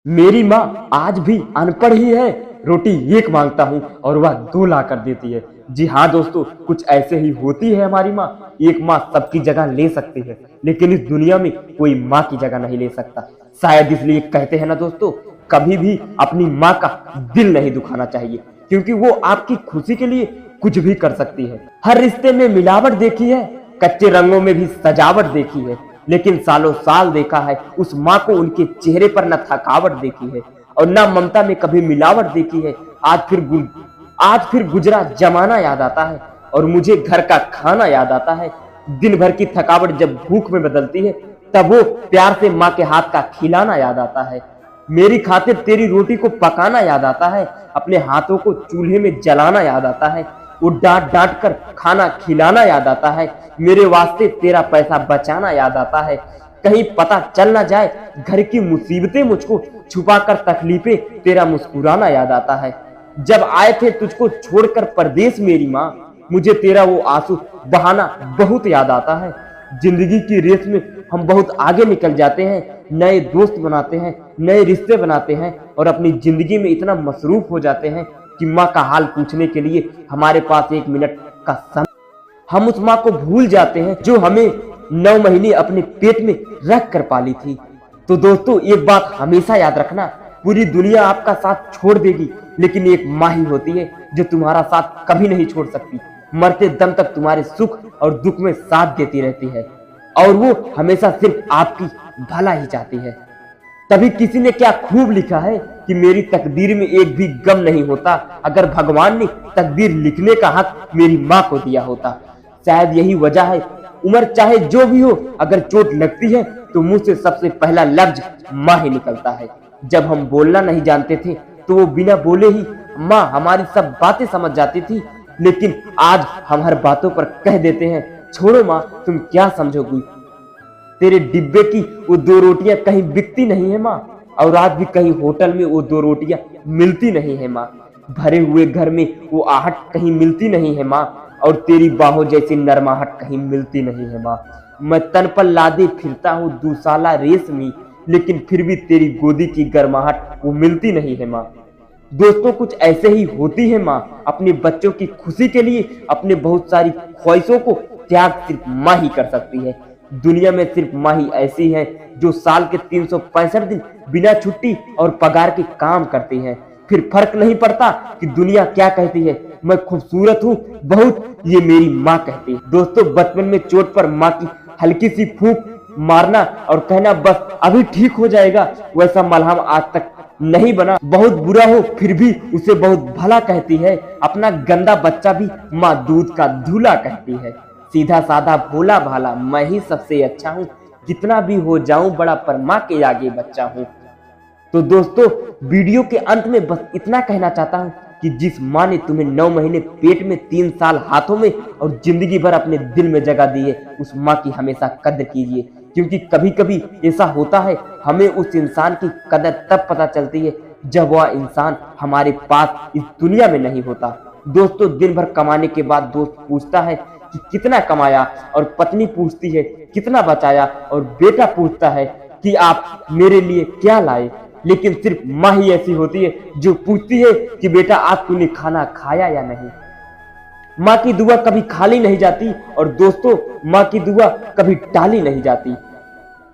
मेरी माँ आज भी अनपढ़ ही है। रोटी एक मांगता हूँ और वह दो ला कर देती है। जी हाँ दोस्तों, कुछ ऐसे ही होती है हमारी माँ। एक माँ सबकी जगह ले सकती है, लेकिन इस दुनिया में कोई माँ की जगह नहीं ले सकता। शायद इसलिए कहते हैं ना दोस्तों, कभी भी अपनी माँ का दिल नहीं दुखाना चाहिए, क्योंकि वो आपकी खुशी के लिए कुछ भी कर सकती है। हर रिश्ते में मिलावट देखी है, कच्चे रंगों में भी सजावट देखी है, लेकिन सालों साल देखा है उस माँ को उनके चेहरे पर न थकावट देखी है और न ममता में कभी मिलावट देखी है। आज फिर गुजरा जमाना याद आता है और मुझे घर का खाना याद आता है। दिन भर की थकावट जब भूख में बदलती है, तब वो प्यार से माँ के हाथ का खिलाना याद आता है। मेरी खातिर तेरी रोटी को पकाना याद आता है, अपने हाथों को चूल्हे में जलाना याद आता है, वो डांट डांट कर खाना खिलाना याद आता है। मेरे वास्ते तेरा पैसा बचाना याद आता है, कहीं पता चल ना जाए घर की मुसीबतें मुझको छुपाकर तकलीफें तेरा मुस्कुराना याद आता है। जब आए थे तुझको छोड़कर परदेश मेरी माँ, मुझे तेरा वो आंसू बहाना बहुत याद आता है। जिंदगी की रेस में हम बहुत आगे निकल जाते हैं, नए दोस्त बनाते हैं, नए रिश्ते बनाते हैं और अपनी जिंदगी में इतना मसरूफ हो जाते हैं कि माँ का हाल पूछने के लिए हमारे पास एक मिनट का समय। हम उस माँ को भूल जाते हैं जो हमें 9 महीने अपने पेट में रख कर पाली थी। तो दोस्तों, एक बात हमेशा याद रखना, पूरी दुनिया आपका साथ छोड़ देगी, लेकिन एक माँ ही होती है जो तुम्हारा साथ कभी नहीं छोड़ सकती। मरते दम तक तुम्हारे सुख और दुख में साथ देती रहती है और वो हमेशा सिर्फ आपकी भला ही चाहती है। तभी किसी ने क्या खूब लिखा है कि मेरी तकदीर में एक भी गम नहीं होता, अगर भगवान ने तकदीर लिखने का हक मेरी माँ को दिया होता। शायद यही वजह है, उम्र चाहे जो भी हो, अगर चोट लगती है तो मुंह से सबसे पहला लफ्ज माँ ही निकलता है। जब हम बोलना नहीं जानते थे तो वो बिना बोले ही माँ हमारी सब बातें समझ जाती थी, लेकिन आज हम हर बातों पर कह देते हैं, छोड़ो माँ, तुम क्या समझोगी। तेरे डिब्बे की वो 2 रोटियां कहीं बिकती नहीं है माँ, और आज भी कहीं होटल में वो 2 रोटियां मिलती नहीं है माँ। भरे हुए घर में वो आहट कहीं मिलती नहीं है माँ, और तेरी बाहों जैसी नरमाहट कहीं मिलती नहीं है माँ। मैं तन पर लादे फिरता हूँ दूसाला रेशमी, लेकिन फिर भी तेरी गोदी की गर्माहट वो मिलती नहीं है माँ। दोस्तों, कुछ ऐसे ही होती है माँ, अपने बच्चों की खुशी के लिए अपने बहुत सारी ख्वाहिशों को त्याग सिर्फ माँ ही कर सकती है। दुनिया में सिर्फ माँ ही ऐसी है जो साल के 365 दिन बिना छुट्टी और पगार के काम करती है। फिर फर्क नहीं पड़ता कि दुनिया क्या कहती है, मैं खूबसूरत हूँ बहुत, ये मेरी माँ कहती है। दोस्तों, बचपन में चोट पर माँ की हल्की सी फूंक मारना और कहना बस अभी ठीक हो जाएगा, वैसा मलहम आज तक नहीं बना। बहुत बुरा हो फिर भी उसे बहुत भला कहती है। अपना गंदा बच्चा भी माँ दूध का धूला कहती है। सीधा साधा भोला भाला मैं ही सबसे अच्छा हूँ, कितना भी हो जाऊं बड़ा पर माँ के आगे बच्चा हूँ। तो दोस्तों, वीडियो के अंत में बस इतना कहना चाहता हूँ कि जिस माँ ने तुम्हें 9 महीने पेट में, 3 साल हाथों में और जिंदगी भर अपने दिल में जगह दी है, उस माँ की हमेशा कदर कीजिए, क्योंकि कभी कभी ऐसा होता है हमें उस इंसान की कदर तब पता चलती है जब वह इंसान हमारे पास इस दुनिया में नहीं होता। दोस्तों, दिन भर कमाने के बाद दोस्त पूछता है कि कितना कमाया, और पत्नी पूछती है कितना बचाया, और बेटा पूछता है कि आप मेरे लिए क्या लाए। लेकिन सिर्फ माँ ही ऐसी होती है जो पूछती है कि बेटा आज तूने खाना खाया या नहीं। माँ की दुआ कभी खाली नहीं जाती, और दोस्तों, माँ की दुआ कभी टाली नहीं जाती।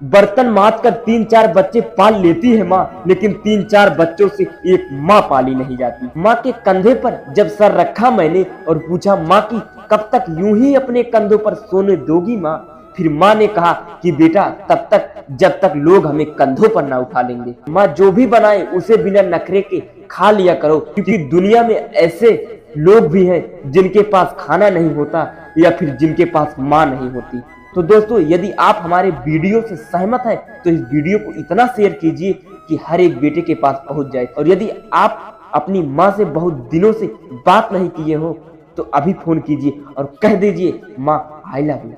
बर्तन माज कर 3-4 बच्चे पाल लेती है माँ, लेकिन 3-4 बच्चों से एक माँ पाली नहीं जाती। माँ के कंधे पर जब सर रखा मैंने और पूछा माँ की कब तक यूं ही अपने कंधों पर सोने दोगी माँ, फिर माँ ने कहा कि बेटा तब तक जब तक लोग हमें कंधों पर ना उठा लेंगे। माँ जो भी बनाए उसे बिना नखरे के खा लिया करो, क्योंकि दुनिया में ऐसे लोग भी हैं जिनके पास खाना नहीं होता या फिर जिनके पास माँ नहीं होती। तो दोस्तों, यदि आप हमारे वीडियो से सहमत हैं तो इस वीडियो को इतना शेयर कीजिए कि हर एक बेटे के पास पहुंच जाए। और यदि आप अपनी माँ से बहुत दिनों से बात नहीं किए हो तो अभी फोन कीजिए और कह दीजिए माँ आई लव यू।